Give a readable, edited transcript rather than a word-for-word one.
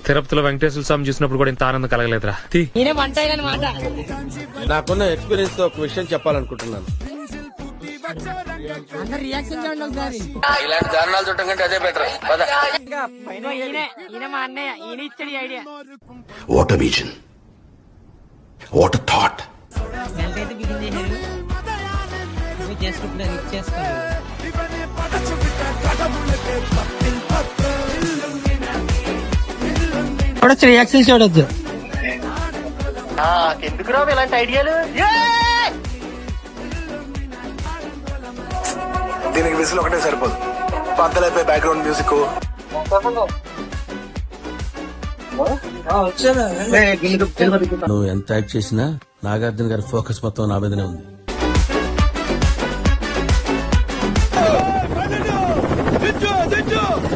తిరుపతిలో వెంకటేశ్వర స్వామి చూసినప్పుడు కూడా ఇంత ఆనందం కలగలేదురా. నాకున్న ఎక్స్పీరియన్స్ తో ఒక విషయం చెప్పాలనుకుంటున్నాను. ఇలాంటి దారుణాలు చుట్టం కంటే అదే better. What a vision, what a thought. Reaction చూడొద్దు. ఎందుకు రావు ఇలాంటి ఐడియాలు? దీనికి విసులు ఒకటే సరిపోదు, బద్దలైపోయి బ్యాక్గ్రౌండ్ మ్యూజిక్. నువ్వు ఎంత యాక్ట్ చేసినా నాగార్జున గారి ఫోకస్ మొత్తం నా మీదనే ఉంది.